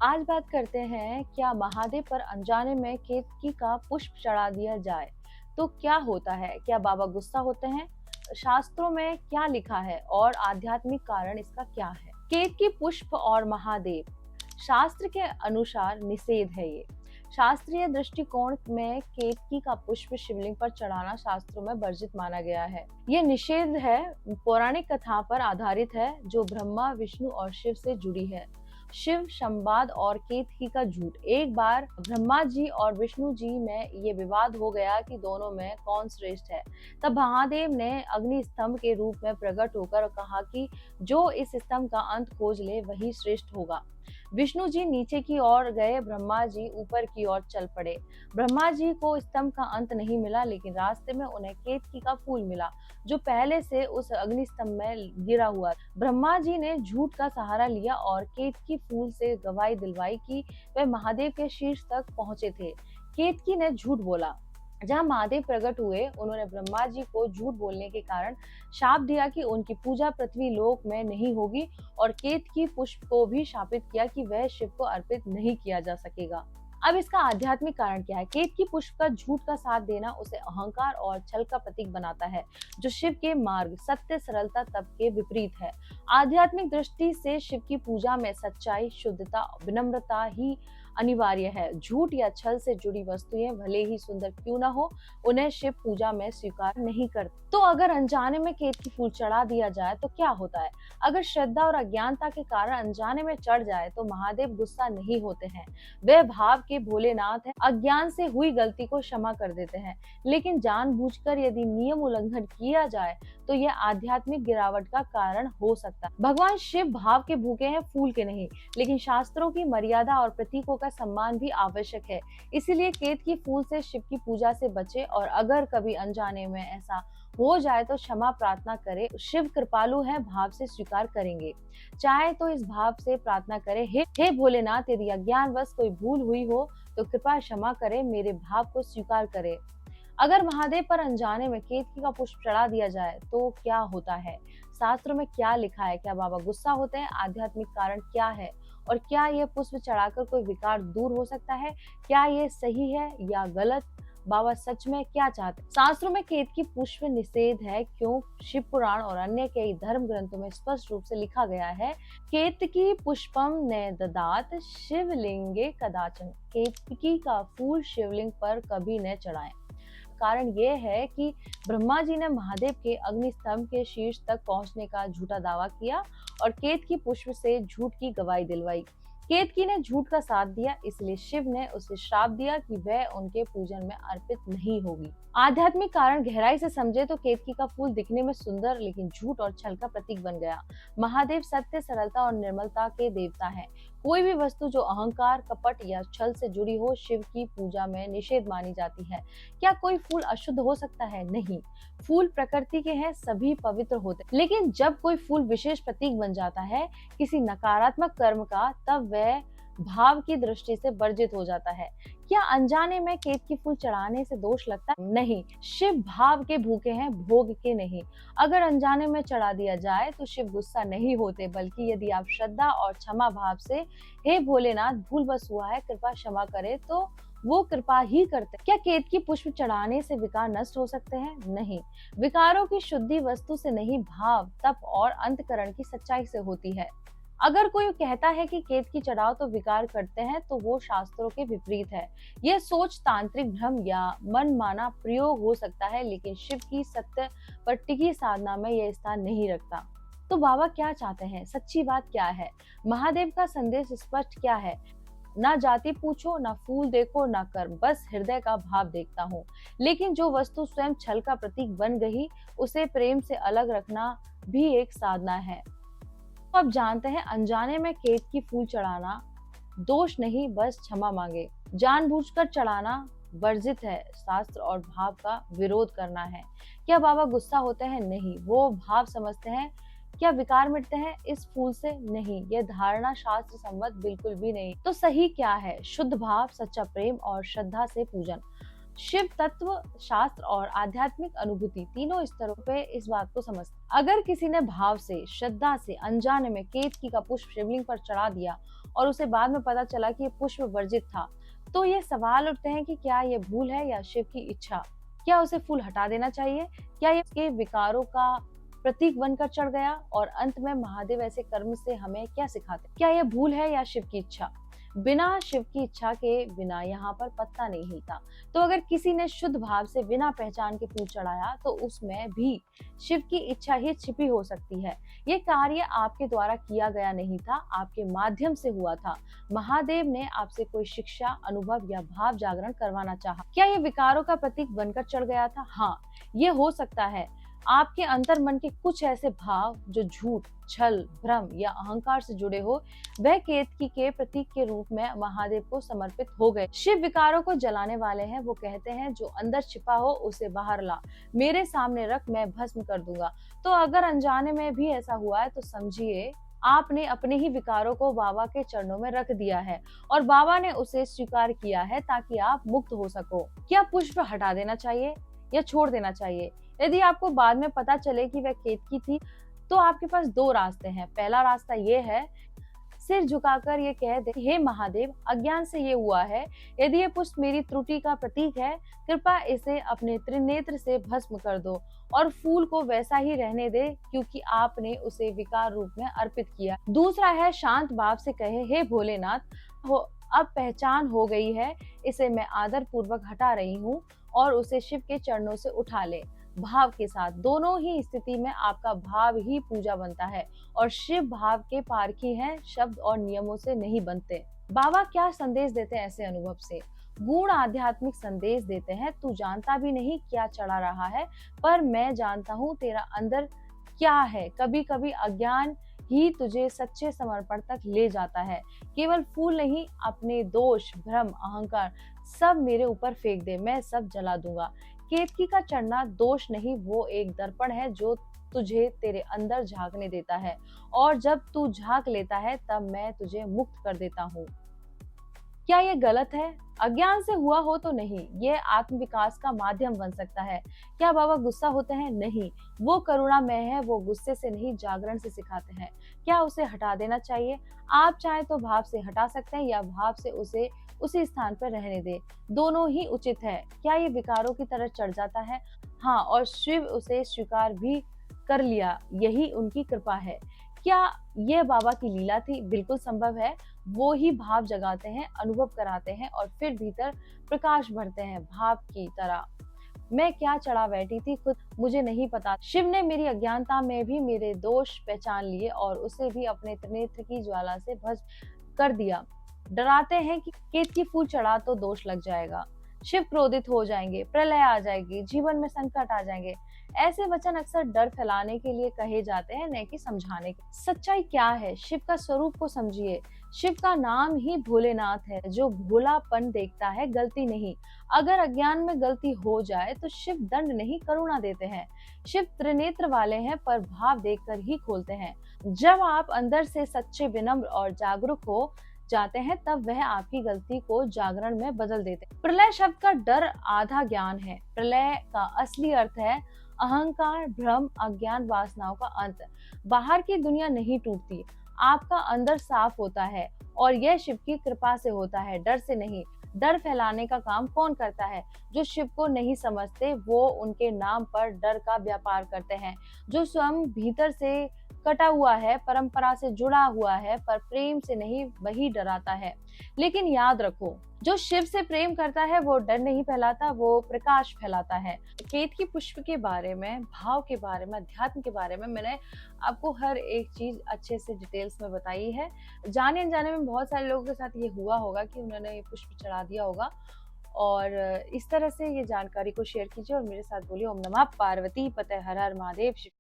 आज बात करते हैं, क्या महादेव पर अनजाने में केतकी का पुष्प चढ़ा दिया जाए तो क्या होता है? क्या बाबा गुस्सा होते हैं? शास्त्रों में क्या लिखा है और आध्यात्मिक कारण इसका क्या है? केतकी पुष्प और महादेव, शास्त्र के अनुसार निषेध है ये। शास्त्रीय दृष्टिकोण में केतकी का पुष्प शिवलिंग पर चढ़ाना शास्त्रों में वर्जित माना गया है। ये निषेध है पौराणिक कथा पर आधारित है जो ब्रह्मा, विष्णु और शिव से जुड़ी है। शिव संवाद और केतकी का झूठ। एक बार ब्रह्मा जी और विष्णु जी में ये विवाद हो गया कि दोनों में कौन श्रेष्ठ है। तब महादेव ने अग्नि स्तंभ के रूप में प्रकट होकर कहा कि जो इस स्तंभ का अंत खोज ले वही श्रेष्ठ होगा। विष्णु जी नीचे की ओर गए, ब्रह्मा जी ऊपर की ओर चल पड़े। ब्रह्मा जी को स्तंभ का अंत नहीं मिला, लेकिन रास्ते में उन्हें केतकी का फूल मिला जो पहले से उस अग्नि स्तंभ में गिरा हुआ। ब्रह्मा जी ने झूठ का सहारा लिया और केतकी फूल से गवाही दिलवाई कि वे महादेव के शीर्ष तक पहुंचे थे। केतकी ने झूठ बोला। जहाँ महादेव प्रकट हुए, उन्होंने ब्रह्मा जी को झूठ बोलने के कारण शाप दिया कि उनकी पूजा पृथ्वी लोक में नहीं होगी और केतकी पुष्प को भी शापित किया कि वह शिव को अर्पित नहीं किया जा सकेगा। अब इसका आध्यात्मिक कारण क्या है? केतकी पुष्प का झूठ का साथ देना उसे अहंकार और छल का प्रतीक बनाता है, जो शिव के मार्ग, सत्य, सरलता, तप के विपरीत है। आध्यात्मिक दृष्टि से शिव की पूजा में सच्चाई, शुद्धता, विनम्रता ही अनिवार्य है। झूठ या छल से जुड़ी वस्तुएं भले ही सुंदर क्यों न हो, उन्हें शिव पूजा में स्वीकार नहीं करते। तो अगर अनजाने में केतकी फूल चढ़ा दिया जाए तो क्या होता है? अगर श्रद्धा और अज्ञानता के कारण अनजाने में चढ़ जाए तो महादेव गुस्सा नहीं होते हैं। वे भाव के भोलेनाथ हैं, अज्ञान से हुई गलती को क्षमा कर देते हैं। लेकिन जानबूझकर यदि नियम उल्लंघन किया जाए तो यह आध्यात्मिक गिरावट का कारण हो सकता है। भगवान शिव भाव के भूखे हैं, फूल के नहीं। लेकिन शास्त्रों की मर्यादा और प्रतीकों का सम्मान भी आवश्यक है। इसीलिए केतकी फूल से शिव की पूजा से बचे और अगर कभी अनजाने में ऐसा हो जाए तो क्षमा प्रार्थना करे। शिव कृपालु है, भाव से स्वीकार करेंगे। चाहे तो इस भाव से प्रार्थना करे, हे भोलेनाथ, यदि अज्ञानवश कोई भूल हुई हो तो कृपया क्षमा करे, मेरे भाव को स्वीकार करे। अगर महादेव पर अनजाने में केतकी का पुष्प चढ़ा दिया जाए तो क्या होता है? शास्त्रों में क्या लिखा है? क्या बाबा गुस्सा होते हैं? आध्यात्मिक कारण क्या है? और क्या यह पुष्प चढ़ाकर कोई विकार दूर हो सकता है? क्या ये सही है या गलत? बाबा सच में क्या चाहते हैं? शास्त्रों में केतकी पुष्प निषेध है, क्यों? शिव पुराण और अन्य कई धर्म ग्रंथों में स्पष्ट रूप से लिखा गया है, केतकी पुष्पम ने ददात शिवलिंगे कदाचन। केतकी का फूल शिवलिंग पर कभी न चढ़ाएं। कारण ये है कि ब्रह्मा जी ने महादेव के अग्नि स्तंभ के शीर्ष तक पहुंचने का झूठा दावा किया और केतकी पुष्प से झूठ की गवाही दिलवाई। केतकी ने झूठ का साथ दिया, इसलिए शिव ने उसे श्राप दिया कि वह उनके पूजन में अर्पित नहीं होगी। आध्यात्मिक कारण गहराई से समझे तो केतकी का फूल दिखने में सुंदर, लेकिन झूठ और छल का प्रतीक बन गया। महादेव सत्य, सरलता और निर्मलता के देवता हैं। कोई भी वस्तु जो अहंकार, कपट या छल से जुड़ी हो, शिव की पूजा में निषेध मानी जाती है। क्या कोई फूल अशुद्ध हो सकता है? नहीं। फूल प्रकृति के हैं, सभी पवित्र होते हैं। लेकिन जब कोई फूल विशेष प्रतीक बन जाता है किसी नकारात्मक कर्म का, तब वह भाव की दृष्टि से वर्जित हो जाता है। क्या अनजाने में केतकी फूल चढ़ाने से दोष लगता है? नहीं। शिव भाव के भूखे हैं, भोग के नहीं। अगर अनजाने में चढ़ा दिया जाए तो शिव गुस्सा नहीं होते, बल्कि यदि आप श्रद्धा और क्षमा भाव से, हे भोलेनाथ, भूल बस हुआ है, कृपा क्षमा करे, तो वो कृपा ही करते। क्या केतकी पुष्प चढ़ाने से विकार नष्ट हो सकते हैं? नहीं। विकारों की शुद्धि वस्तु से नहीं, भाव, तप और अंतकरण की सच्चाई से होती है। अगर कोई कहता है कि केतकी चढ़ाओ तो विकार करते हैं, तो वो शास्त्रों के विपरीत है। यह सोच तांत्रिक भ्रम या मन माना प्रयोग हो सकता है, लेकिन शिव की सत्य पर टिकी साधना में यह स्थान नहीं रखता। तो बाबा क्या चाहते हैं? सच्ची बात क्या है? महादेव का संदेश स्पष्ट क्या है? ना जाति पूछो, ना फूल देखो, ना कर्म, बस हृदय का भाव देखता हूँ। लेकिन जो वस्तु स्वयं छल का प्रतीक बन गई, उसे प्रेम से अलग रखना भी एक साधना है। तो अब जानते हैं, अनजाने में केतकी फूल चढ़ाना दोष नहीं, बस क्षमा मांगे। जानबूझकर चढ़ाना वर्जित है, शास्त्र और भाव का विरोध करना है। क्या बाबा गुस्सा होते हैं? नहीं। वो भाव समझते हैं। क्या विकार मिटते हैं इस फूल से? नहीं। यह धारणा शास्त्र सम्मत बिल्कुल भी नहीं। तो सही क्या है? शुद्ध भाव, सच्चा प्रेम और श्रद्धा से पूजन। शिव तत्व, शास्त्र और आध्यात्मिक अनुभूति तीनों स्तरों पे इस बात को समझते। अगर किसी ने भाव से, श्रद्धा से अनजाने में केतकी का पुष्प शिवलिंग पर चढ़ा दिया और उसे बाद में पता चला कि ये पुष्प वर्जित था। तो ये सवाल उठते हैं कि क्या ये भूल है या शिव की इच्छा? क्या उसे फूल हटा देना चाहिए? क्या ये उसके विकारों का प्रतीक बनकर चढ़ गया? और अंत में महादेव ऐसे कर्म से हमें क्या सिखाते? क्या यह भूल है या शिव की इच्छा? बिना शिव की इच्छा के बिना यहाँ पर पत्ता नहीं हिलता। तो अगर किसी ने शुद्ध भाव से बिना पहचान के फूल चढ़ाया तो उसमें भी शिव की इच्छा ही छिपी हो सकती है। ये कार्य आपके द्वारा किया गया नहीं था, आपके माध्यम से हुआ था। महादेव ने आपसे कोई शिक्षा, अनुभव या भाव जागरण करवाना चाहा। क्या ये विकारों का प्रतीक बनकर चढ़ गया था? हाँ, ये हो सकता है। आपके अंतर मन के कुछ ऐसे भाव जो झूठ, छल, भ्रम या अहंकार से जुड़े हो, वह केतकी के प्रतीक के रूप में महादेव को समर्पित हो गए। शिव विकारों को जलाने वाले हैं। वो कहते हैं जो अंदर छिपा हो उसे बाहर ला, मेरे सामने रख, मैं भस्म कर दूंगा। तो अगर अनजाने में भी ऐसा हुआ है तो समझिए आपने अपने ही विकारों को बाबा के चरणों में रख दिया है और बाबा ने उसे स्वीकार किया है ताकि आप मुक्त हो सको। क्या पुष्प हटा देना चाहिए या छोड़ देना चाहिए? यदि आपको बाद में पता चले कि वह केतकी थी, तो आपके पास दो रास्ते हैं। पहला रास्ता ये है, सिर झुकाकर ये कह दे, हे महादेव, अज्ञान से ये हुआ है। यदि ये पुष्प मेरी त्रुटि का प्रतीक है, कृपया इसे अपने त्रिनेत्र से भस्म कर दो और फूल को वैसा ही रहने दे क्योंकि आपने उसे विकार रूप में अर्पित किया। दूसरा है, शांत भाव से कहे, हे भोलेनाथ, अब पहचान हो गई है, इसे मैं आदर पूर्वक हटा रही हूँ और उसे शिव के चरणों से उठा ले। भाव के साथ, दोनों ही स्थिति में आपका भाव ही पूजा बनता है और शिव भाव के पारखी हैं, शब्द और नियमों से नहीं बनते। बाबा क्या संदेश देते हैं ऐसे अनुभव से? गूढ़ आध्यात्मिक संदेश देते हैं, तू जानता भी नहीं क्या चढ़ा रहा है, पर मैं जानता हूँ तेरा अंदर क्या है। कभी कभी अज्ञान ही तुझे सच्चे समर्पण तक ले जाता है। केवल फूल नहीं, अपने दोष, भ्रम, अहंकार सब मेरे ऊपर फेंक दे, मैं सब जला दूंगा। केतकी का चढ़ना दोष नहीं, वो एक दर्पण है जो तुझे तेरे अंदर झांकने देता है और जब तू झांक लेता है तब मैं तुझे मुक्त कर देता हूँ। क्या ये गलत है? अज्ञान से हुआ हो तो नहीं, ये आत्म विकास का माध्यम बन सकता है। क्या बाबा गुस्सा होते हैं? नहीं, वो करुणामय है, वो गुस्से से नहीं जागरण से सिखाते हैं। क्या उसे हटा देना चाहिए? आप चाहे तो भाव से हटा सकते हैं या भाव से उसे उसी स्थान पर रहने दे, दोनों ही उचित है। क्या ये विकारों की तरह चढ़ जाता है? हाँ, और शिव उसे स्वीकार भी कर लिया, यही उनकी कृपा है। क्या यह बाबा की लीला थी? बिल्कुल संभव है। वो ही भाव जगाते हैं, अनुभव कराते हैं और फिर भीतर प्रकाश भरते हैं भाव की तरह। मैं क्या चढ़ा बैठी थी खुद मुझे नहीं पता। शिव ने मेरी अज्ञानता में भी मेरे दोष पहचान लिए और उसे भी अपने त्रिनेत्र की ज्वाला से भस्म कर दिया। डराते हैं कि केतकी फूल चढ़ा तो दोष लग जाएगा, शिव क्रोधित हो जाएंगे, प्रलय आ जाएगी, जीवन में संकट आ जाएंगे। ऐसे वचन अक्सर डर फैलाने के लिए कहे जाते हैं, न कि समझाने के। सच्चाई क्या है? शिव का स्वरूप को समझिए। शिव का नाम ही भोलेनाथ है, जो भोलापन देखता है, गलती नहीं। अगर अज्ञान में गलती हो जाए तो शिव दंड नहीं, करुणा देते हैं। शिव त्रिनेत्र वाले हैं पर भाव देखकर ही खोलते हैं। जब आप अंदर से सच्चे, विनम्र और जागरूक हो जाते हैं तब वह आपकी गलती को जागरण में बदल देते हैं। प्रलय शब्द का डर आधा ज्ञान है। प्रलय का असली अर्थ है अहंकार, भ्रम, अज्ञान, वासनाओं का अंत। बाहर की दुनिया नहीं टूटती, आपका अंदर साफ होता है और यह शिव की कृपा से होता है, डर से नहीं। डर फैलाने का काम कौन करता है? जो शिव को नहीं समझते, वो उनके नाम पर डर का व्यापार करते हैं। जो स्वयं भीतर से कटा हुआ है, परंपरा से जुड़ा हुआ है, पर प्रेम से नहीं, वही डराता है। लेकिन याद रखो, जो शिव से प्रेम करता है वो डर नहीं फैलाता, वो प्रकाश फैलाता है। केतकी पुष्प के बारे में, भाव के बारे में, अध्यात्म के बारे में मैंने आपको हर एक चीज अच्छे से डिटेल्स में बताई है। जाने अनजाने में बहुत सारे लोगों के साथ ये हुआ होगा कि उन्होंने ये पुष्प चढ़ा दिया होगा और इस तरह से ये जानकारी को शेयर कीजिए और मेरे साथ बोलिए ओम नमः पार्वती पते हर हर महादेव।